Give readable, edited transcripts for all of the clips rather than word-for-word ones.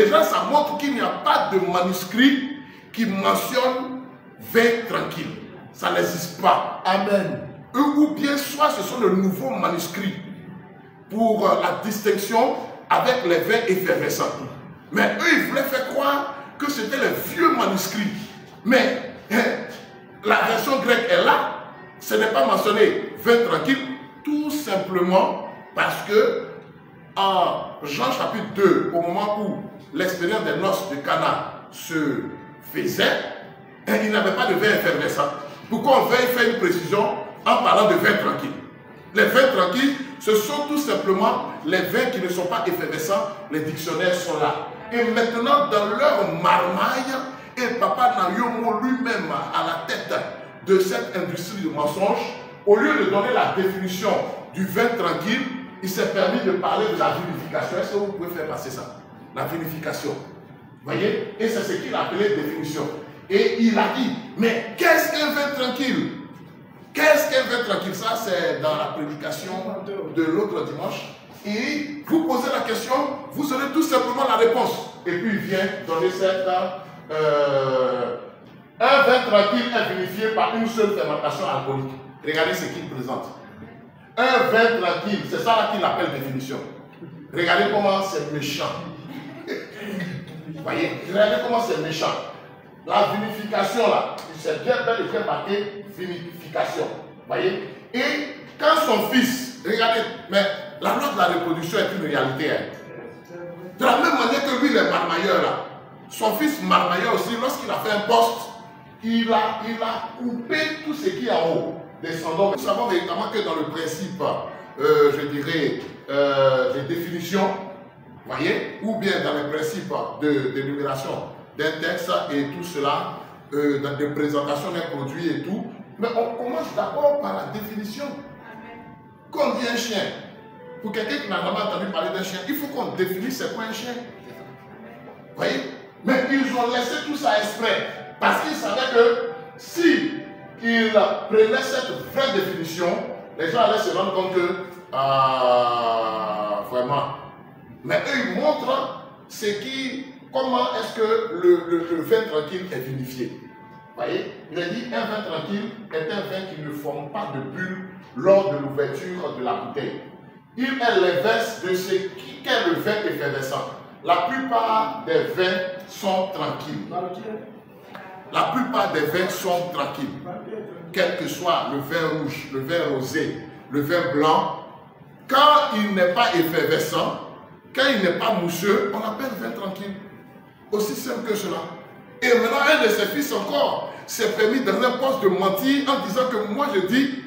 déjà, ça montre qu'il n'y a pas de manuscrit qui mentionne vin tranquille. Ça n'existe pas. Amen. Ou bien, soit ce sont de nouveaux manuscrits pour la distinction avec les vins effervescents. Mais eux, ils voulaient faire croire que c'était les vieux manuscrits. Mais la version grecque est là. Ce n'est pas mentionné vin tranquille, tout simplement parce que en Jean chapitre 2, au moment où l'expérience des noces de Cana se faisait, il n'avait pas de vin effervescent. Pourquoi on veut faire une précision en parlant de vin tranquille? Les vins tranquilles, ce sont tout simplement les vins qui ne sont pas effervescents. Les dictionnaires sont là. Et maintenant, dans leur marmaille, et Papa Nayomo lui-même à la tête de cette industrie de mensonge, au lieu de donner la définition du vin tranquille, il s'est permis de parler de la vinification. Est-ce que vous pouvez faire passer ça? La vinification. Vous voyez? Et c'est ce qu'il a appelé définition. Et il a dit, mais qu'est-ce qu'un vin tranquille? Qu'est-ce qu'un vin tranquille? Ça, c'est dans la prédication de l'autre dimanche. Et vous posez la question, vous aurez tout simplement la réponse. Et puis il vient donner cette... un vin tranquille est vinifié par une seule fermentation alcoolique. Regardez ce qu'il présente. Un vin tranquille, c'est ça là qu'il appelle définition. Regardez comment c'est méchant. Vous voyez? Regardez comment c'est méchant. La vinification là, c'est bien bel et bien marqué vinification. Vous voyez? Et quand son fils, regardez, mais la loi de la reproduction est une réalité. Hein. De la même manière que lui, il est marmailleur là. Son fils marmailleur aussi, lorsqu'il a fait un poste, il a coupé tout ce qui est en haut. Descendant. Nous savons véritablement que dans le principe, je dirais, de définition, voyez, ou bien dans le principe de numération d'un texte et tout cela, de présentation d'un produit et tout, mais on commence d'abord par la définition. Quand on dit un chien, pour quelqu'un qui n'a jamais entendu parler d'un chien, il faut qu'on définisse c'est quoi un chien. Voyez? Mais ils ont laissé tout ça exprès, parce qu'ils savaient que si ils prenaient cette vraie définition, les gens allaient se rendre compte que, vraiment. Mais eux, ils montrent comment est-ce que le vin tranquille est vinifié. Vous voyez? Il a dit, un vin tranquille est un vin qui ne forme pas de bulle lors de l'ouverture de la bouteille. Il est l'inverse de ce qu'est le vin effervescent. La plupart des vins sont tranquilles. La plupart des vins sont tranquilles. Quel que soit le vin rouge, le vin rosé, le vin blanc, quand il n'est pas effervescent, quand il n'est pas mousseux, on l'appelle vin tranquille. Aussi simple que cela. Et maintenant, un de ses fils encore s'est permis dans un poste de mentir en disant que moi je dis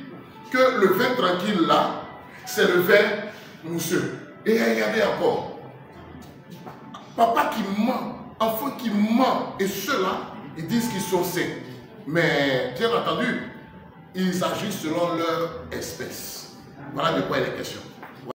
que le vin tranquille là, c'est le vin mousseux. Et regardez encore. Papa qui ment, enfant qui ment, et ceux-là, ils disent qu'ils sont saints. Mais, bien entendu, ils agissent selon leur espèce. Voilà de quoi il est question.